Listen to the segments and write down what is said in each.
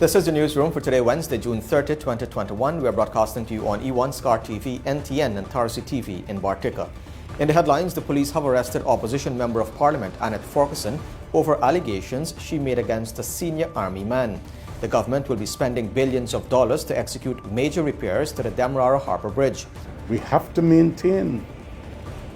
This is the newsroom for today, Wednesday, June 30, 2021. We are broadcasting to you on E1 Scar TV, NTN and Tarsi TV in Bartica. In the headlines, the police have arrested opposition member of parliament Annette Ferguson over allegations she made against a senior army man. The government will be spending billions of dollars to execute major repairs to the Demerara Harbour Bridge. We have to maintain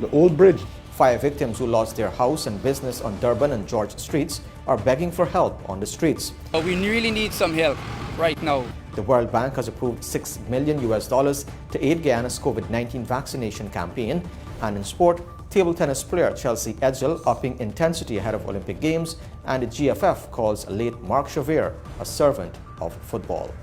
the old bridge. 5 victims who lost their house and business on Durban and George Streets are begging for help on the streets. We really need some help right now. The World Bank has approved $6 million to aid Guyana's COVID-19 vaccination campaign. And in sport, table tennis player Chelsea Edgell upping intensity ahead of Olympic Games, and the GFF calls late Mark Chavir a servant of football.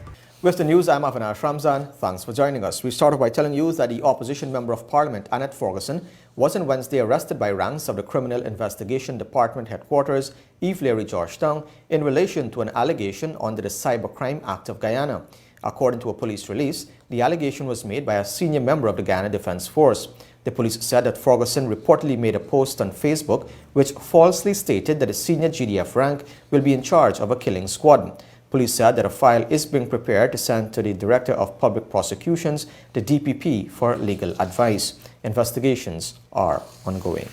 With the news, I'm Avinash Ramzan. Thanks for joining us. We started by telling you that the opposition member of parliament Annette Ferguson was on Wednesday arrested by ranks of the Criminal Investigation Department headquarters, Eve Leary, Georgetown, in relation to an allegation under the Cybercrime Act of Guyana. According to a police release, the allegation was made by a senior member of the Guyana Defence Force. The police said that Ferguson reportedly made a post on Facebook which falsely stated that a senior GDF rank will be in charge of a killing squad. Police said that a file is being prepared to send to the Director of Public Prosecutions, the DPP, for legal advice. Investigations are ongoing.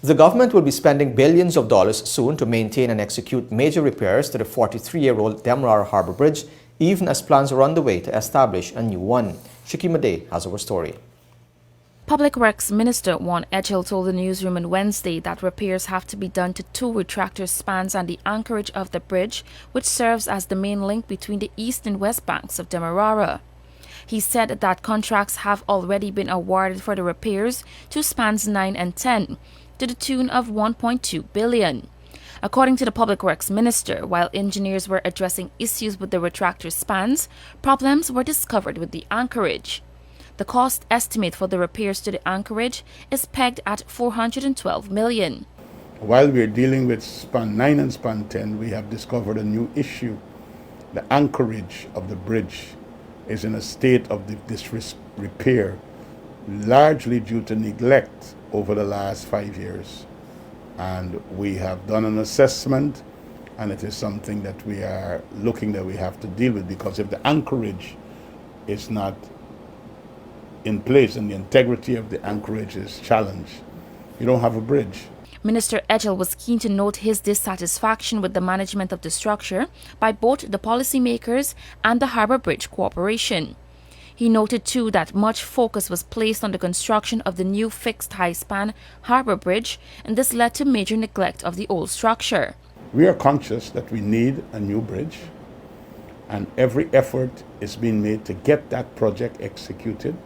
The government will be spending billions of dollars soon to maintain and execute major repairs to the 43-year-old Demerara Harbour Bridge, even as plans are underway to establish a new one. Shakima Day has our story. Public Works Minister Juan Echel told the newsroom on Wednesday that repairs have to be done to 2 retractor spans and the anchorage of the bridge, which serves as the main link between the east and west banks of Demerara. He said that contracts have already been awarded for the repairs to spans 9 and 10, to the tune of $1.2 billion. According to the Public Works Minister, while engineers were addressing issues with the retractor spans, problems were discovered with the anchorage. The cost estimate for the repairs to the anchorage is pegged at $412 million. While we're dealing with span 9 and span 10, we have discovered a new issue. The anchorage of the bridge is in a state of disrepair, largely due to neglect over the last 5 years. And we have done an assessment, and it is something that we are looking that we have to deal with, because if the anchorage is not in place and the integrity of the anchorage is challenged, you don't have a bridge. Minister Echel was keen to note his dissatisfaction with the management of the structure by both the policymakers and the Harbour Bridge Corporation. He noted too that much focus was placed on the construction of the new fixed high-span Harbour Bridge, and this led to major neglect of the old structure. We are conscious that we need a new bridge, and every effort is being made to get that project executed.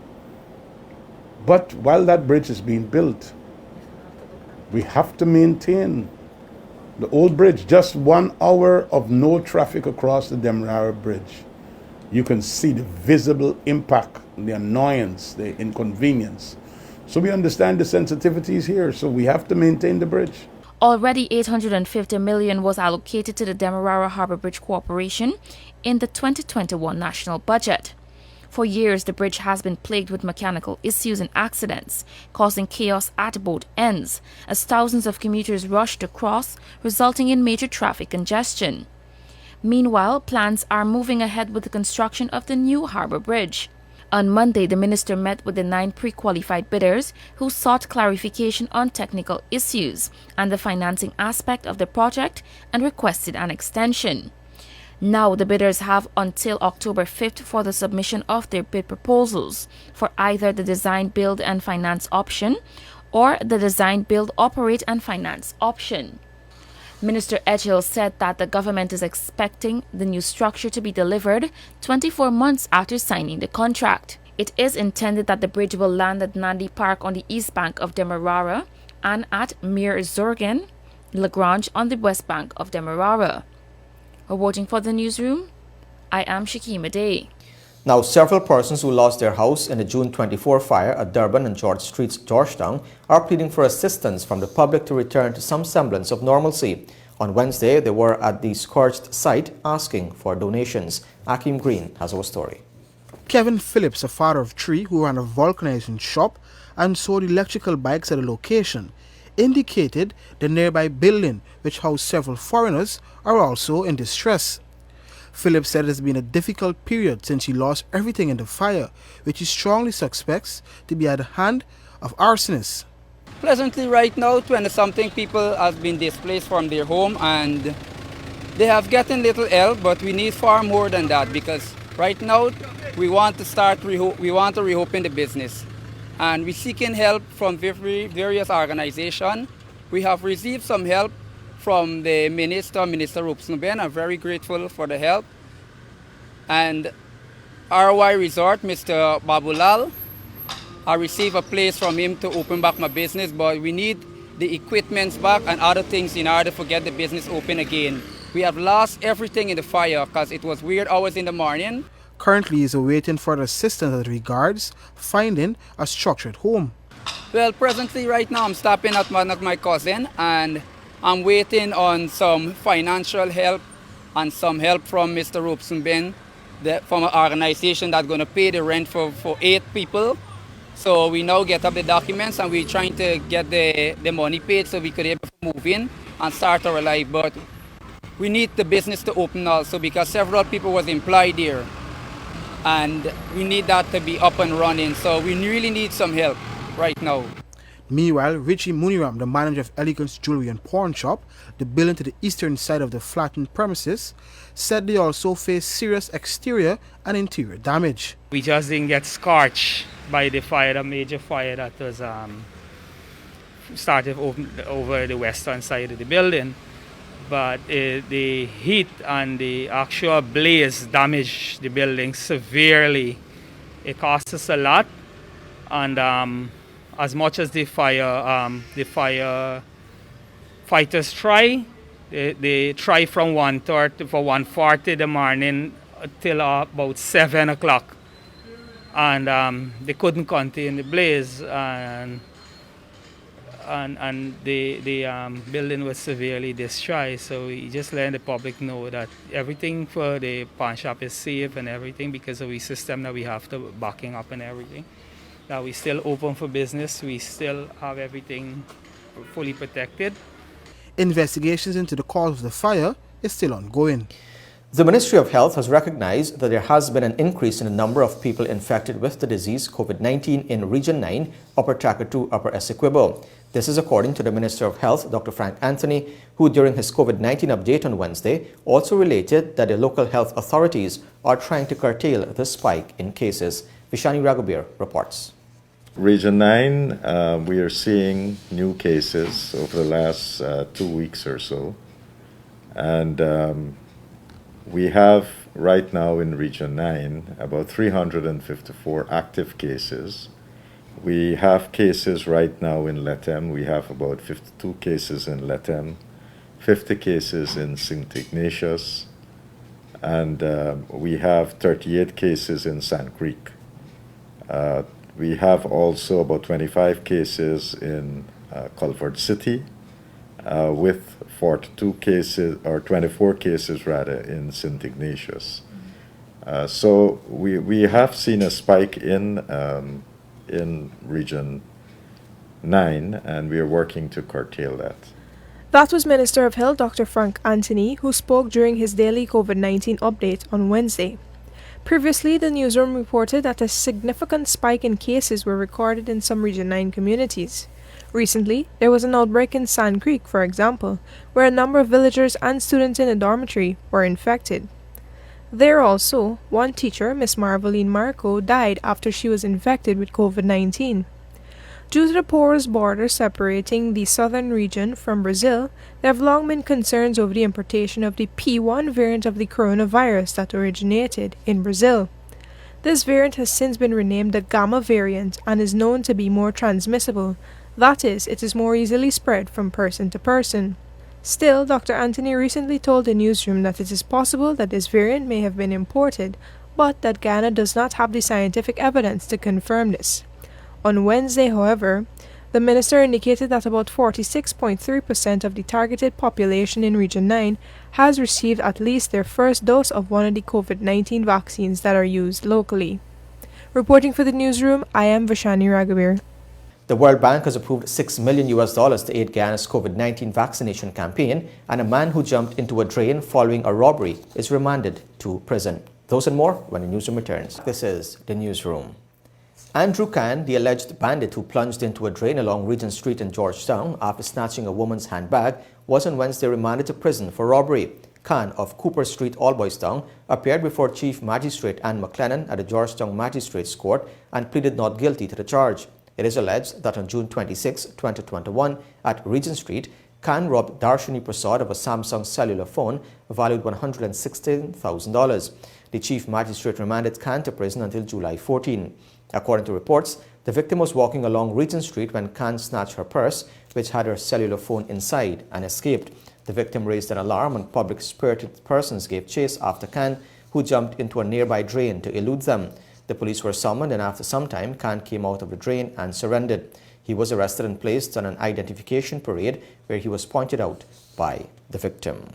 But while that bridge is being built, we have to maintain the old bridge. Just 1 hour of no traffic across the Demerara Bridge, you can see the visible impact, the annoyance, the inconvenience. So we understand the sensitivities here, so we have to maintain the bridge. Already $850 million was allocated to the Demerara Harbour Bridge Corporation in the 2021 national budget. For years, the bridge has been plagued with mechanical issues and accidents, causing chaos at both ends, as thousands of commuters rush to cross, resulting in major traffic congestion. Meanwhile, plans are moving ahead with the construction of the new Harbour Bridge. On Monday, the minister met with the 9 pre-qualified bidders who sought clarification on technical issues and the financing aspect of the project and requested an extension. Now, the bidders have until October 5th for the submission of their bid proposals for either the design, build and finance option or the design, build, operate and finance option. Minister Echel said that the government is expecting the new structure to be delivered 24 months after signing the contract. It is intended that the bridge will land at Nandi Park on the east bank of Demerara and at Meer Zorgen, Lagrange on the west bank of Demerara. Reporting for the newsroom, I am Shakima Day. Now, several persons who lost their house in the June 24 fire at Durban and George Streets, Georgetown, are pleading for assistance from the public to return to some semblance of normalcy. On Wednesday, they were at the scorched site asking for donations. Akim Green has our story. Kevin Phillips, a father of 3 who ran a vulcanizing shop and sold electrical bikes at the location, indicated the nearby building, which housed several foreigners, are also in distress. Phillips said it has been a difficult period since he lost everything in the fire, which he strongly suspects to be at the hand of arsonists. Presently, right now, 20-something people have been displaced from their home and they have gotten little help, but we need far more than that because right now we want to reopen the business. And we're seeking help from various organizations. We have received some help from the Minister Rupsnuben. I'm very grateful for the help. And RY Resort, Mr. Babulal, I received a place from him to open back my business, but we need the equipments back and other things in order to get the business open again. We have lost everything in the fire because it was weird hours in the morning. Currently, he is awaiting further assistance as regards finding a structured home. Well, presently, right now, I'm stopping at one of my cousins and I'm waiting on some financial help and some help from Mr. Rupsnuben, from an organization that's going to pay the rent for 8 people. So we now get up the documents and we're trying to get the money paid so we could able to move in and start our life. But we need the business to open also because several people was employed here. And we need that to be up and running. So we really need some help right now. Meanwhile, Richie Muniram, the manager of Elegance Jewelry and Pawn Shop, the building to the eastern side of the flattened premises, said they also face serious exterior and interior damage. We just didn't get scorched by the fire, the major fire that was started over the western side of the building. But the heat and the actual blaze damaged the building severely. It cost us a lot, and as much as the firefighters try, they try from 1:30 for 1:40 in the morning till about 7 o'clock, and they couldn't contain the blaze, and the building was severely destroyed. So we just letting the public know that everything for the pawn shop is safe and everything because of the system that we have to backing up and everything. That we still open for business, we still have everything fully protected. Investigations into the cause of the fire is still ongoing. The Ministry of Health has recognized that there has been an increase in the number of people infected with the disease COVID-19 in Region 9, Upper Takatu, Upper Essequibo. This is according to the Minister of Health, Dr. Frank Anthony, who during his COVID-19 update on Wednesday also related that the local health authorities are trying to curtail the spike in cases. Vishani Raghuber reports. Region 9, we are seeing new cases over the last 2 weeks or so. And we have right now in Region 9 about 354 active cases. We have cases right now in Letem. We have about 52 cases in Letem, 50 cases in St. Ignatius, and we have 38 cases in Sand Creek. We have also about 25 cases in Culver City, with 42 cases, or 24 cases rather, in St. Ignatius. So we have seen a spike in Region 9, and we are working to curtail that. That was Minister of Health Dr. Frank Anthony, who spoke during his daily COVID-19 update on Wednesday. Previously, the newsroom reported that a significant spike in cases were recorded in some Region 9 communities. Recently, there was an outbreak in Sand Creek, for example, where a number of villagers and students in a dormitory were infected. There also, one teacher, Miss Marveline Marco, died after she was infected with COVID-19. Due to the porous border separating the southern region from Brazil, there have long been concerns over the importation of the P1 variant of the coronavirus that originated in Brazil. This variant has since been renamed the Gamma variant and is known to be more transmissible. That is, it is more easily spread from person to person. Still, Dr. Anthony recently told the newsroom that it is possible that this variant may have been imported, but that Guyana does not have the scientific evidence to confirm this. On Wednesday, however, the minister indicated that about 46.3% of the targeted population in Region 9 has received at least their first dose of one of the COVID-19 vaccines that are used locally. Reporting for the newsroom, I am Vishani Raghuber. The World Bank has approved $6 million to aid Guyana's COVID-19 vaccination campaign, and a man who jumped into a drain following a robbery is remanded. to prison. Those and more when the newsroom returns. This is the Newsroom. Andrew Khan, the alleged bandit who plunged into a drain along Regent Street in Georgetown after snatching a woman's handbag, was on Wednesday remanded to prison for robbery. Khan of Cooper Street, Albuystown, appeared before Chief Magistrate Anne McLennan at the Georgetown Magistrates Court and pleaded not guilty to the charge. It is alleged that on June 26, 2021, at Regent Street, Khan robbed Yesu Persaud of a Samsung cellular phone valued $116,000. The Chief Magistrate remanded Khan to prison until July 14. According to reports, the victim was walking along Regent Street when Khan snatched her purse, which had her cellular phone inside, and escaped. The victim raised an alarm and public-spirited persons gave chase after Khan, who jumped into a nearby drain to elude them. The police were summoned, and after some time, Khan came out of the drain and surrendered. He was arrested and placed on an identification parade where he was pointed out by the victim.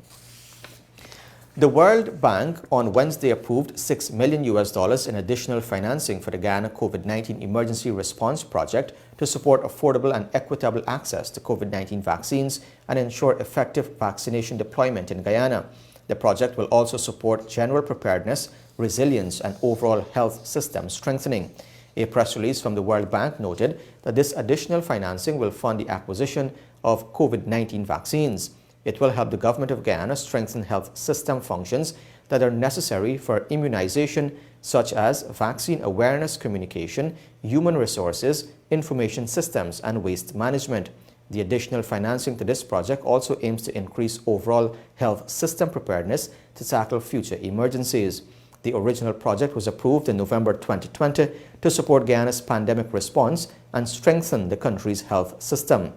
The World Bank on Wednesday approved $6 million in additional financing for the Guyana COVID-19 Emergency Response Project to support affordable and equitable access to COVID-19 vaccines and ensure effective vaccination deployment in Guyana. The project will also support general preparedness, resilience, and overall health system strengthening. A press release from the World Bank noted that this additional financing will fund the acquisition of COVID-19 vaccines. It will help the government of Guyana strengthen health system functions that are necessary for immunization, such as vaccine awareness communication, human resources, information systems, and waste management. The additional financing to this project also aims to increase overall health system preparedness to tackle future emergencies. The original project was approved in November 2020 to support Guyana's pandemic response and strengthen the country's health system.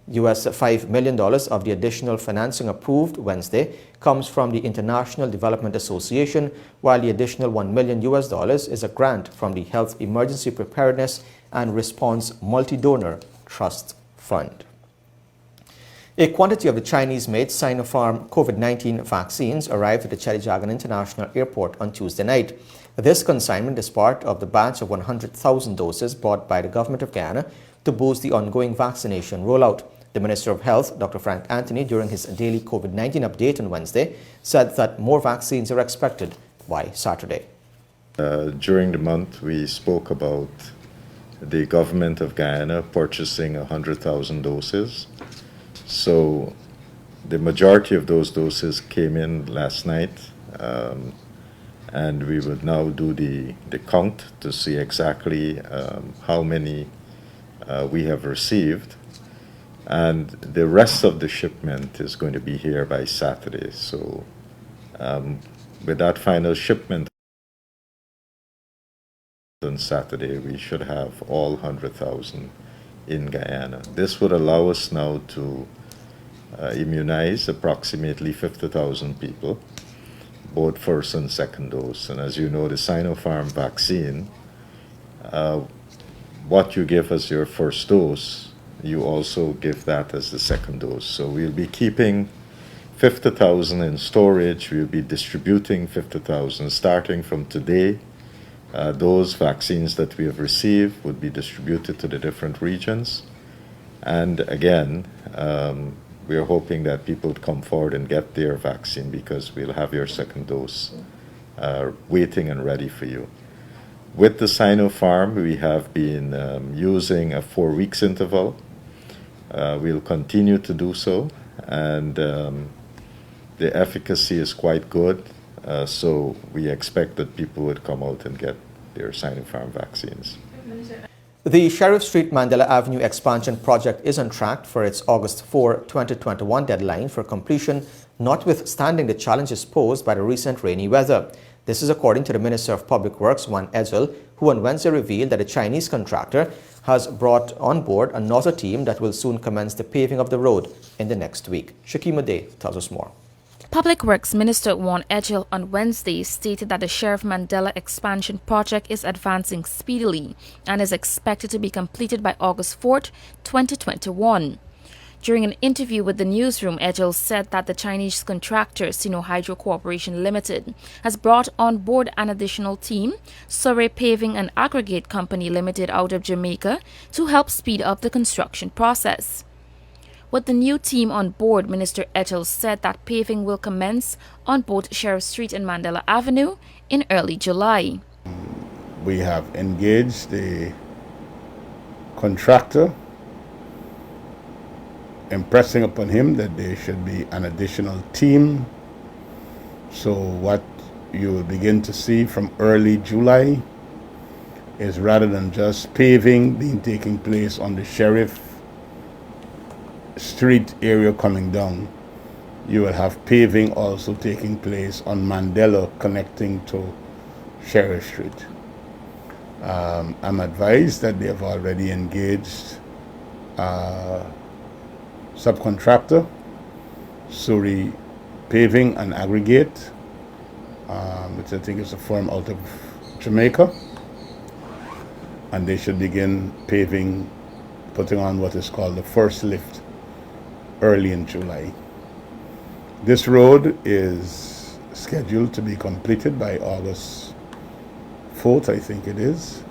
$5 million of the additional financing approved Wednesday comes from the International Development Association, while the additional $1 million is a grant from the Health Emergency Preparedness and Response Multi-Donor Trust Fund. A quantity of the Chinese-made Sinopharm COVID-19 vaccines arrived at the Chedijagan International Airport on Tuesday night. This consignment is part of the batch of 100,000 doses bought by the government of Guyana to boost the ongoing vaccination rollout. The Minister of Health, Dr. Frank Anthony, during his daily COVID-19 update on Wednesday, said that more vaccines are expected by Saturday. During the month, we spoke about the government of Guyana purchasing 100,000 doses. So the majority of those doses came in last night, and we would now do the count to see exactly how many we have received. And the rest of the shipment is going to be here by Saturday. So with that final shipment on Saturday, we should have all 100,000 in Guyana. This would allow us now to immunize approximately 50,000 people, both first and second dose. And as you know, the Sinopharm vaccine, what you give as your first dose, you also give that as the second dose. So we'll be keeping 50,000 in storage. We'll be distributing 50,000 starting from today. Those vaccines that we have received would be distributed to the different regions. And again, we are hoping that people would come forward and get their vaccine, because we'll have your second dose waiting and ready for you. With the Sinopharm, we have been using a 4 weeks interval. We'll continue to do so, and the efficacy is quite good, so we expect that people would come out and get their Sinopharm vaccines. The Sheriff Street Mandela Avenue expansion project is on track for its August 4, 2021 deadline for completion, notwithstanding the challenges posed by the recent rainy weather. This is according to the Minister of Public Works, Wan Ejel, who on Wednesday revealed that a Chinese contractor has brought on board another team that will soon commence the paving of the road in the next week. Shakima Day tells us more. Public Works Minister Wan Ejel on Wednesday stated that the Sheriff Mandela expansion project is advancing speedily and is expected to be completed by August 4, 2021. During an interview with the Newsroom, Ejel said that the Chinese contractor Sino Hydro Corporation Limited has brought on board an additional team, Surrey Paving and Aggregate Company Limited out of Jamaica, to help speed up the construction process. With the new team on board, Minister Ethel said that paving will commence on both Sheriff Street and Mandela Avenue in early July. We have engaged the contractor, impressing upon him that there should be an additional team. So what you will begin to see from early July is, rather than just paving being taking place on the Sheriff Street area coming down, you will have paving also taking place on Mandela connecting to Sheriff Street. I'm advised that they have already engaged subcontractor, Suri Paving and Aggregate, which I think is a firm out of Jamaica, and they should begin paving, putting on what is called the first lift early in July. This road is scheduled to be completed by August 4th, I think it is.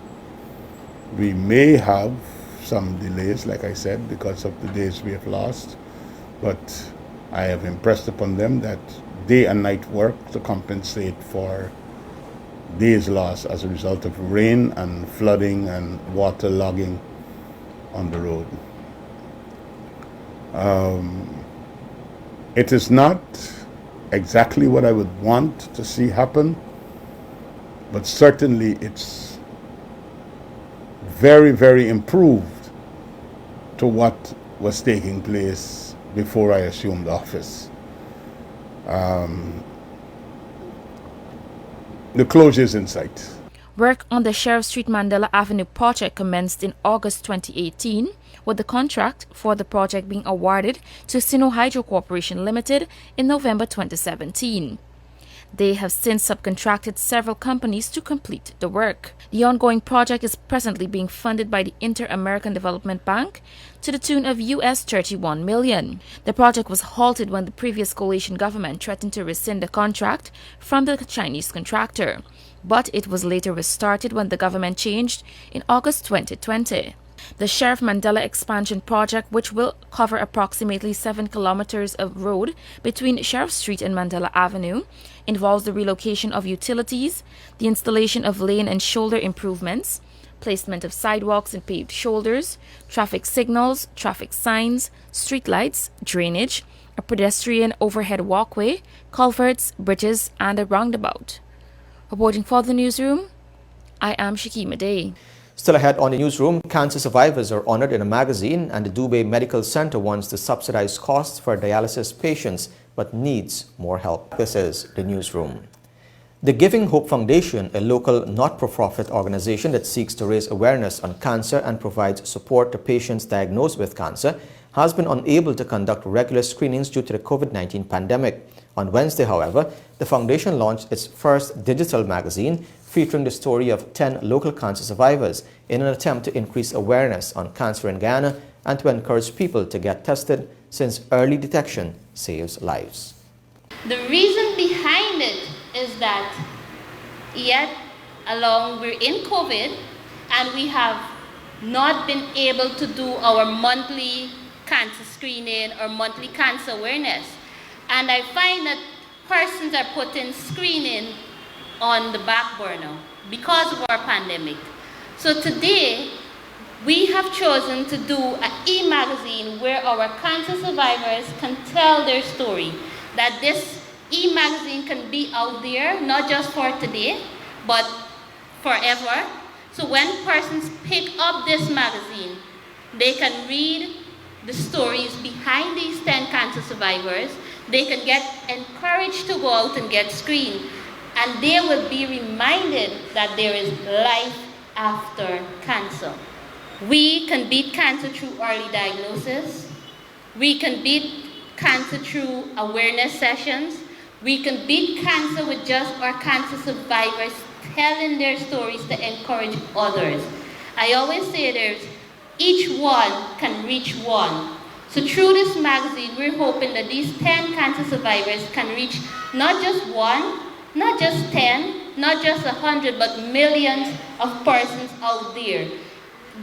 We may have some delays, like I said, because of the days we have lost, but I have impressed upon them that day and night work to compensate for days lost as a result of rain and flooding and water logging on the road. It is not exactly what I would want to see happen, but certainly it's very, very improved to what was taking place before I assumed office. The closure is in sight. Work on the Sheriff Street Mandela Avenue project commenced in August 2018, with the contract for the project being awarded to Sino Hydro Corporation Limited in November 2017. They have since subcontracted several companies to complete the work. The ongoing project is presently being funded by the Inter-American Development Bank to the tune of US $31 million. The project was halted when the previous coalition government threatened to rescind the contract from the Chinese contractor, but it was later restarted when the government changed in August 2020. The Sheriff Mandela Expansion Project, which will cover approximately 7 kilometers of road between Sheriff Street and Mandela Avenue, involves the relocation of utilities, the installation of lane and shoulder improvements, placement of sidewalks and paved shoulders, traffic signals, traffic signs, streetlights, drainage, a pedestrian overhead walkway, culverts, bridges, and a roundabout. Reporting for the Newsroom, I am Shakima Day. Still ahead on the Newsroom, cancer survivors are honored in a magazine, and the Dubai Medical Center wants to subsidize costs for dialysis patients but needs more help. This is the Newsroom. The Giving Hope Foundation, a local not-for-profit organization that seeks to raise awareness on cancer and provides support to patients diagnosed with cancer, has been unable to conduct regular screenings due to the COVID-19 pandemic. On Wednesday, however, the foundation launched its first digital magazine featuring the story of 10 local cancer survivors in an attempt to increase awareness on cancer in Guyana and to encourage people to get tested, since early detection saves lives. The reason behind it is that yet along we're in COVID and we have not been able to do our monthly cancer screening or monthly cancer awareness. And I find that persons are putting screening on the back burner because of our pandemic. So today, we have chosen to do an e-magazine where our cancer survivors can tell their story. That this e-magazine can be out there, not just for today, but forever. So when persons pick up this magazine, they can read the stories behind these 10 cancer survivors. They can get encouraged to go out and get screened. And they will be reminded that there is life after cancer. We can beat cancer through early diagnosis. We can beat cancer through awareness sessions. We can beat cancer with just our cancer survivors telling their stories to encourage others. I always say each one can reach one. So through this magazine, we're hoping that these 10 cancer survivors can reach not just one, not just 10, not just 100, but millions of persons out there.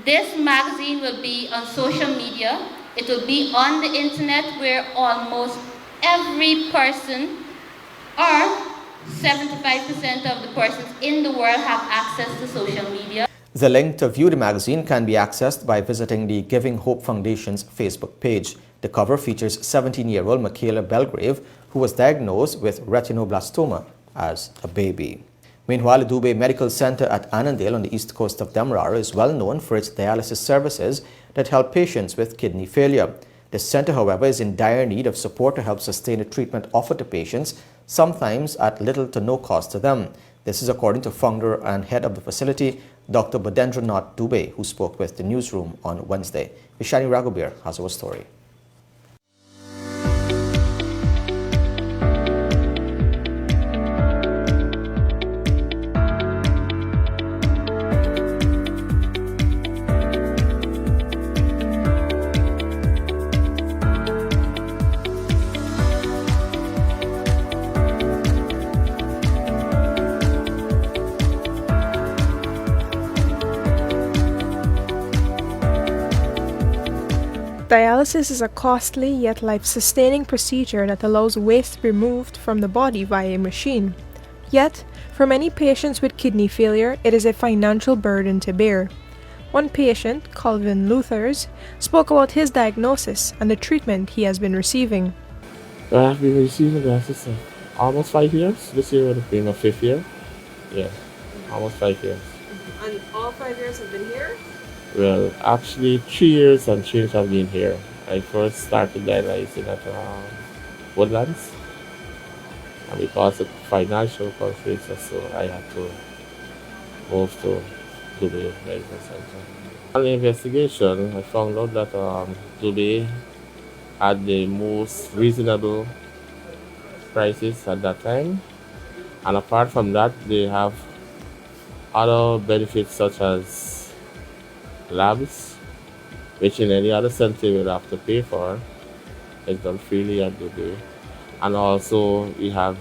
This magazine will be on social media. It will be on the internet where almost every person, or 75% of the persons in the world, have access to social media. The link to view the magazine can be accessed by visiting the Giving Hope Foundation's Facebook page. The cover features 17-year-old Michaela Belgrave, who was diagnosed with retinoblastoma as a baby. Meanwhile, the Dubé Medical Center at Annandale on the east coast of Demerara is well known for its dialysis services that help patients with kidney failure. The center, however, is in dire need of support to help sustain the treatment offered to patients, sometimes at little to no cost to them. This is according to founder and head of the facility, Dr. Badendranath Dubé, who spoke with the newsroom on Wednesday. Vishani Raghubir has our story. Dialysis is a costly yet life-sustaining procedure that allows waste to be removed from the body via a machine. Yet, for many patients with kidney failure, it is a financial burden to bear. One patient, Calvin Luthers, spoke about his diagnosis and the treatment he has been receiving. I've been receiving dialysis almost 5 years. This year would have been my 5th year. Yeah, almost 5 years. And all 5 years have been here? Well, actually 3 years and change have been here. I first started dialyzing at Woodlands, and because of financial constraints, so I had to move to Dubé Medical Center. On the investigation, I found out that Dubé had the most reasonable prices at that time, and apart from that, they have other benefits such as labs, which in any other center you would have to pay for. It's done freely at Dubé. And also we have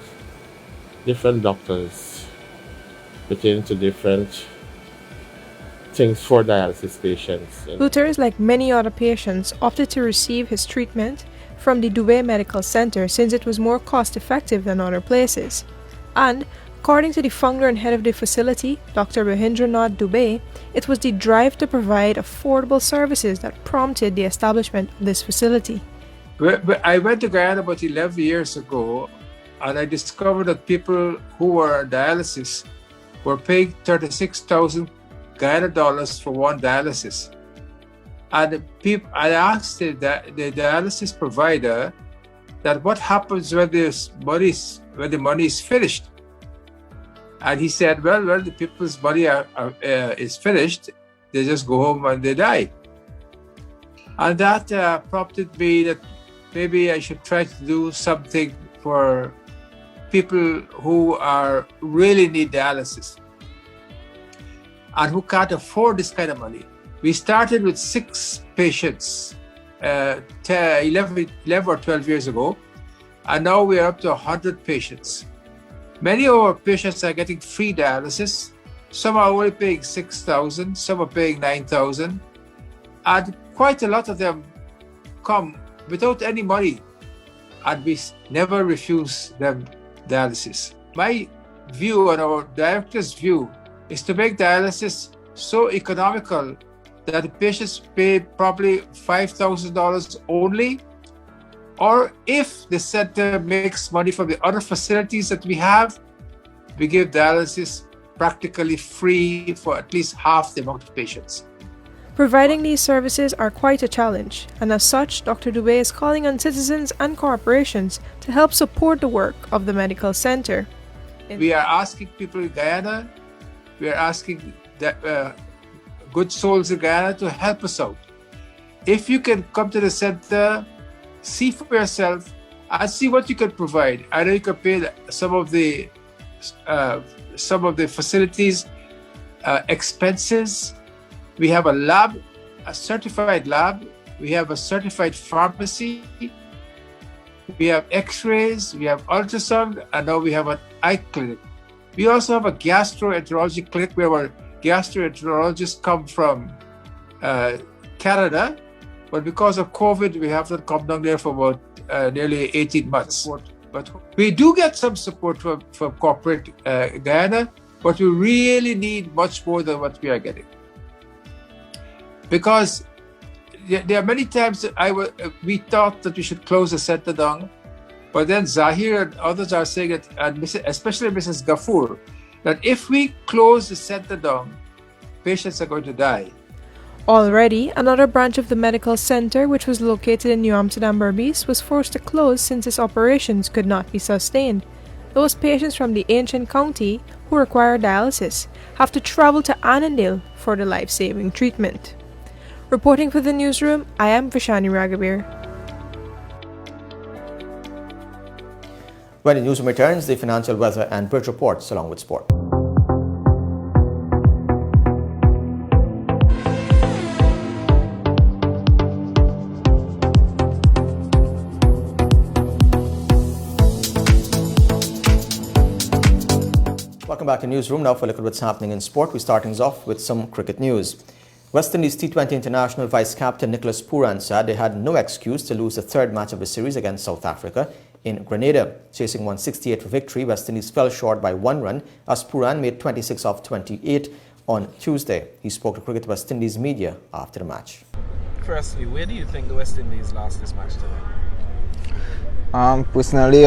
different doctors pertaining to different things for dialysis patients. Luthers, like many other patients, opted to receive his treatment from the Dubé Medical Center since it was more cost-effective than other places. And according to the founder and head of the facility, Dr. Badendranath Dubé, it was the drive to provide affordable services that prompted the establishment of this facility. I went to Guyana about 11 years ago, and I discovered that people who were on dialysis were paying 36,000 Guyana dollars for one dialysis. And I asked the dialysis provider that what happens when the money is finished. And he said, well, the people's money is finished. They just go home and they die. And that prompted me that maybe I should try to do something for people who really need dialysis and who can't afford this kind of money. We started with 6 patients 11 or 12 years ago, and now we are up to 100 patients. Many of our patients are getting free dialysis. Some are only paying 6,000, some are paying 9,000, and quite a lot of them come without any money, and we never refuse them dialysis. My view and our director's view is to make dialysis so economical that the patients pay probably $5,000 only, or if the center makes money from the other facilities that we have, we give dialysis practically free for at least half the amount of patients. Providing these services are quite a challenge, and as such, Dr. Dubé is calling on citizens and corporations to help support the work of the medical center. We are asking people in Guyana, we are asking good souls in Guyana to help us out. If you can come to the center, see for yourself and see what you can provide. I know you can pay some of the facilities expenses. We have a lab, a certified lab. We have a certified pharmacy. We have x-rays, we have ultrasound, and now we have an eye clinic. We also have a gastroenterology clinic where our gastroenterologists come from Canada But because of COVID, we have to come down there for about nearly 18 months. But we do get some support from corporate Guyana, but we really need much more than what we are getting. Because there are many times that we thought that we should close the center down, but then Zahir and others are saying that, and especially Mrs. Gafoor, that if we close the center down, patients are going to die. Already, another branch of the medical center, which was located in New Amsterdam Berbice, was forced to close since its operations could not be sustained. Those patients from the ancient county who require dialysis have to travel to Annandale for the life-saving treatment. Reporting for the newsroom, I am Vishani Raghavir. When the newsroom returns, the financial, weather and bridge reports along with sport. Welcome back to Newsroom. Now for a look at what's happening in sport. We're starting us off with some cricket news. West Indies T20 International Vice-Captain Nicholas Pooran said they had no excuse to lose the third match of the series against South Africa in Grenada. Chasing 168 for victory, West Indies fell short by 1 run as Pooran made 26 off 28 on Tuesday. He spoke to Cricket West Indies media after the match. Firstly, where do you think the West Indies lost this match today? Personally,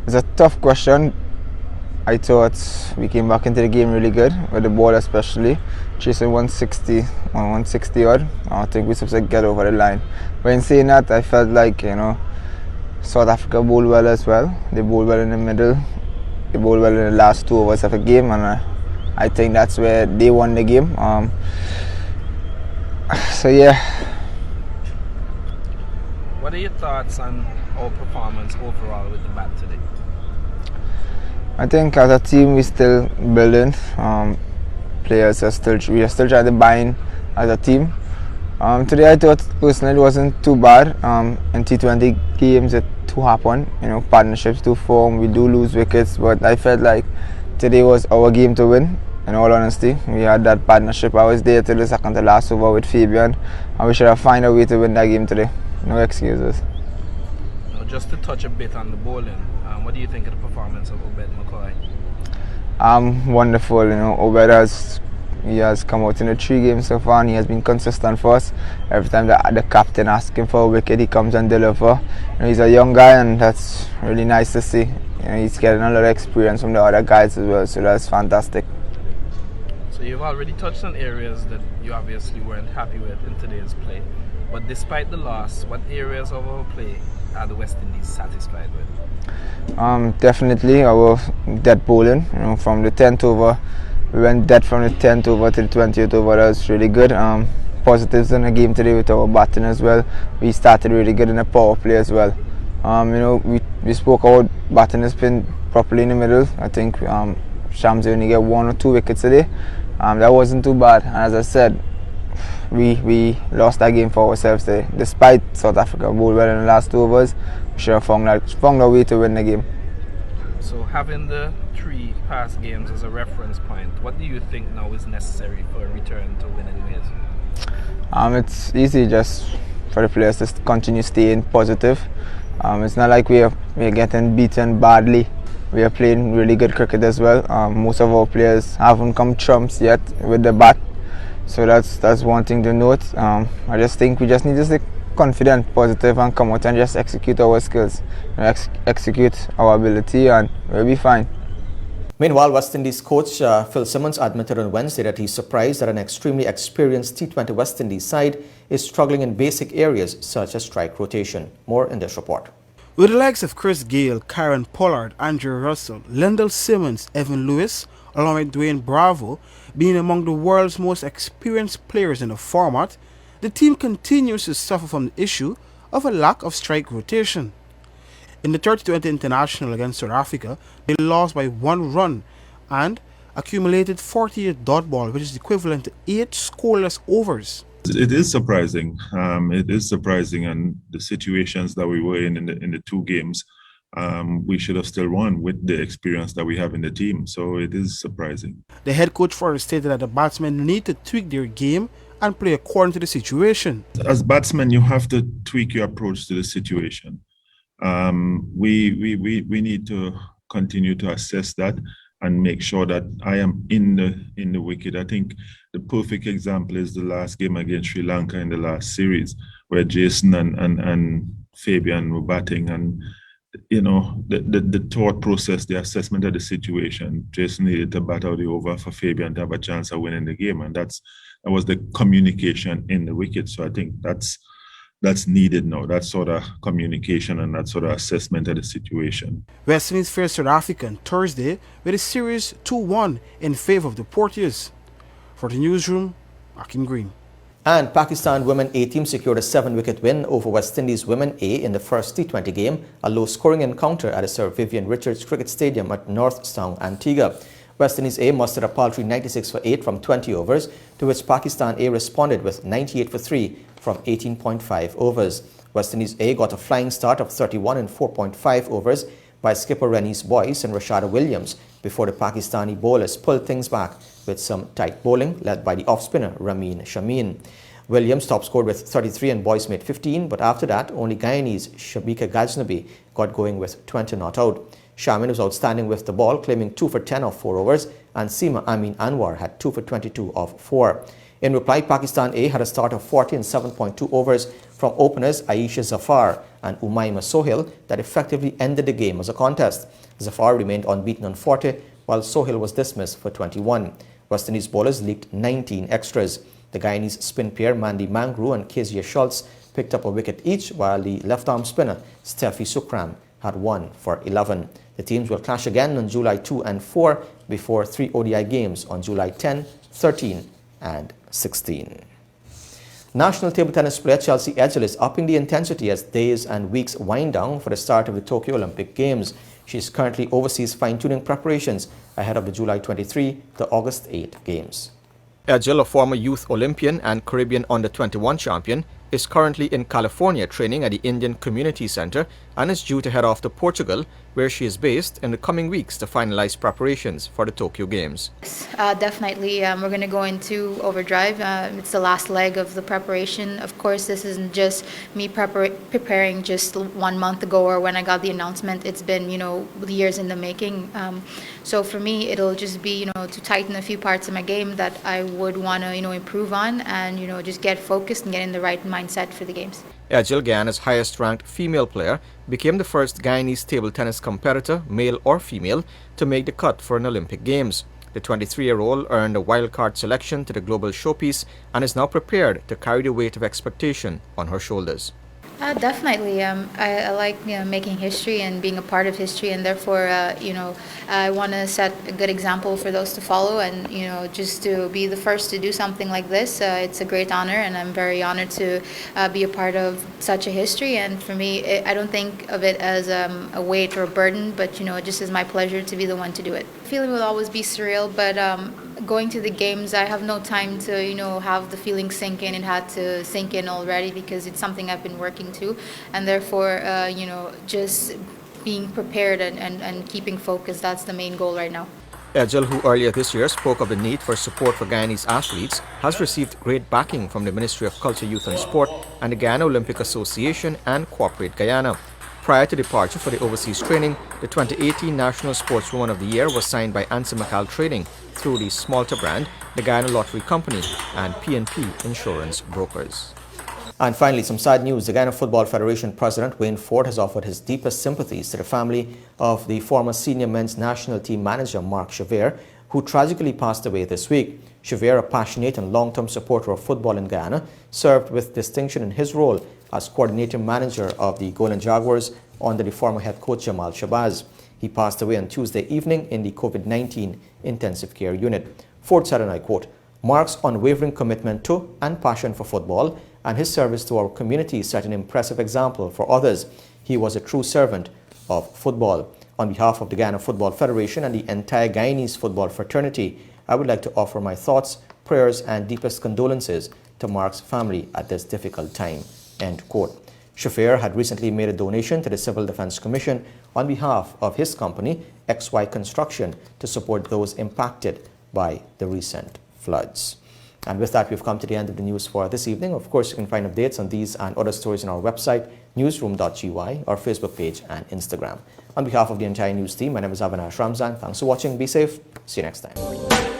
it's a tough question. I thought we came back into the game really good, with the ball especially, chasing 160 odd. I think we're supposed to get over the line. But in saying that, I felt like, South Africa bowled well as well. They bowled well in the middle. They bowled well in the last 2 overs of the game, and I think that's where they won the game. So yeah. What are your thoughts on our performance overall with the bat today? I think as a team we're still building. Players are we are still trying to bind as a team. Today I thought personally it wasn't too bad. In T20 games it do happen, partnerships do form, we do lose wickets, but I felt like today was our game to win. In all honesty, we had that partnership. I was there till the second to last over with Fabian, and we should have found a way to win that game today. No excuses. Now, just to touch a bit on the bowling, what do you think of the performance of Obed McCoy? Wonderful. Obed has come out in the 3 games so far, and he has been consistent for us. Every time the captain asks him for a wicket, he comes and delivers. He's a young guy, and that's really nice to see. He's getting a lot of experience from the other guys as well, so that's fantastic. So you've already touched on areas that you obviously weren't happy with in today's play. But despite the loss, what areas of our play are the West Indies satisfied with? Definitely our dead bowling. From the 10th over, we went dead from the 10th over to the 20th over. That was really good. Positives in the game today with our batting as well. We started really good in the power play as well. We spoke about batting has been properly in the middle. I think Shams only get 1 or 2 wickets today. That wasn't too bad. And as I said, we lost that game for ourselves today. Despite South Africa bowled well in the last 2 overs, we should have found a way to win the game. So having the 3 past games as a reference point, what do you think now is necessary for a return to winning ways? It's easy just for the players to continue staying positive. It's not like we're getting beaten badly. We are playing really good cricket as well. Most of our players haven't come trumps yet with the bat. So that's one thing to note. I just think we just need to stay confident, positive, and come out and just execute our skills, execute our ability, and we'll be fine. Meanwhile, West Indies coach Phil Simmons admitted on Wednesday that he's surprised that an extremely experienced T20 West Indies side is struggling in basic areas such as strike rotation. More in this report. With the likes of Chris Gayle, Karen Pollard, Andrew Russell, Lyndall Simmons, Evan Lewis, along with Dwayne Bravo, being among the world's most experienced players in the format, the team continues to suffer from the issue of a lack of strike rotation. In the 2020 International against South Africa, they lost by 1 run and accumulated 48 dot ball, which is equivalent to 8 scoreless overs. It is surprising. It is surprising, and the situations that we were in the 2 games, we should have still won with the experience that we have in the team. So it is surprising. The head coach further stated that the batsmen need to tweak their game and play according to the situation. As batsmen, you have to tweak your approach to the situation. We need to continue to assess that and make sure that I am in the wicket. I think the perfect example is the last game against Sri Lanka in the last series, where Jason and Fabian were batting, and the thought process, the assessment of the situation. Jason needed to bat out the over for Fabian to have a chance of winning the game, and that was the communication in the wicket. So I think that's needed now, that sort of communication and that sort of assessment of the situation. West Indies faced South Africa on Thursday with a series 2-1 in favour of the Portuguese. For the newsroom, Akin Green. And Pakistan Women A team secured a 7-wicket win over West Indies Women A in the first T20 game, a low-scoring encounter at the Sir Vivian Richards Cricket Stadium at Northstown, Antigua. West Indies A mustered a paltry 96 for 8 from 20 overs, to which Pakistan A responded with 98 for 3 from 18.5 overs. West Indies A got a flying start of 31 in 4.5 overs by skipper Renice Boyce and Rashada Williams before the Pakistani bowlers pulled things back with some tight bowling led by the off-spinner Ramin Shameen. Williams top scored with 33 and Boyce made 15, but after that only Guyanese Shabika Ghaznavi got going with 20 not out. Shameen was outstanding with the ball, claiming 2 for 10 of 4 overs, and Seema Amin Anwar had 2 for 22 of 4. In reply, Pakistan A had a start of 40 in 7.2 overs from openers Aisha Zafar and Umaima Sohail that effectively ended the game as a contest. Zafar remained unbeaten on 40, while Sohail was dismissed for 21. West Indies bowlers leaked 19 extras. The Guyanese spin pair Mandy Mangru and Kezia Schultz picked up a wicket each, while the left-arm spinner Steffi Sukram had 1 for 11. The teams will clash again on July 2 and 4 before 3 ODI games on July 10, 13 and 16. National table tennis player Chelsea Edgell is upping the intensity as days and weeks wind down for the start of the Tokyo Olympic Games. She is currently overseas fine-tuning preparations ahead of the July 23 to August 8 Games. Edgell, a former youth Olympian and Caribbean Under-21 champion, is currently in California training at the Indian Community Center and is due to head off to Portugal, where she is based, in the coming weeks to finalize preparations for the Tokyo Games. Definitely, we're going to go into overdrive. It's the last leg of the preparation. Of course, this isn't just me preparing just 1 month ago or when I got the announcement. It's been, years in the making. So for me, it'll just be, to tighten a few parts of my game that I would want to, improve on and, just get focused and get in the right mindset for the games. Edgell, Guyana's highest-ranked female player, became the first Guyanese table tennis competitor, male or female, to make the cut for an Olympic Games. The 23-year-old earned a wildcard selection to the global showpiece and is now prepared to carry the weight of expectation on her shoulders. Definitely. I like making history and being a part of history, and therefore, I want to set a good example for those to follow, and just to be the first to do something like this. It's a great honor, and I'm very honored to be a part of such a history. And for me, I don't think of it as a weight or a burden, but just as my pleasure to be the one to do it. The feeling will always be surreal, but going to the games, I have no time to have the feeling sink in. It had to sink in already because it's something I've been working to, and therefore just being prepared and keeping focused, that's the main goal right now. Edgell, who earlier this year spoke of the need for support for Guyanese athletes, has received great backing from the Ministry of Culture, Youth and Sport and the Guyana Olympic Association and Corporate Guyana. Prior to departure for the overseas training, the 2018 National Sportswoman of the Year was signed by Ansa McCall Trading through the Smalta brand, the Guyana Lottery Company and PNP Insurance Brokers. And finally, some sad news. The Guyana Football Federation President Wayne Ford has offered his deepest sympathies to the family of the former senior men's national team manager Mark Chevere, who tragically passed away this week. Chevere, a passionate and long-term supporter of football in Guyana, served with distinction in his role as coordinating manager of the Golden Jaguars under the former head coach Jamal Shabazz. He passed away on Tuesday evening in the COVID-19 intensive care unit. Ford said, and I quote, "Mark's unwavering commitment to and passion for football and his service to our community set an impressive example for others. He was a true servant of football. On behalf of the Guyana Football Federation and the entire Guyanese football fraternity, I would like to offer my thoughts, prayers and deepest condolences to Mark's family at this difficult time." End quote. Chauffeur had recently made a donation to the Civil Defense Commission on behalf of his company, XY Construction, to support those impacted by the recent floods. And with that, we've come to the end of the news for this evening. Of course, you can find updates on these and other stories on our website, Newsroom.gy, our Facebook page and Instagram. On behalf of the entire news team, my name is Avinash Ramzan. Thanks for watching. Be safe. See you next time.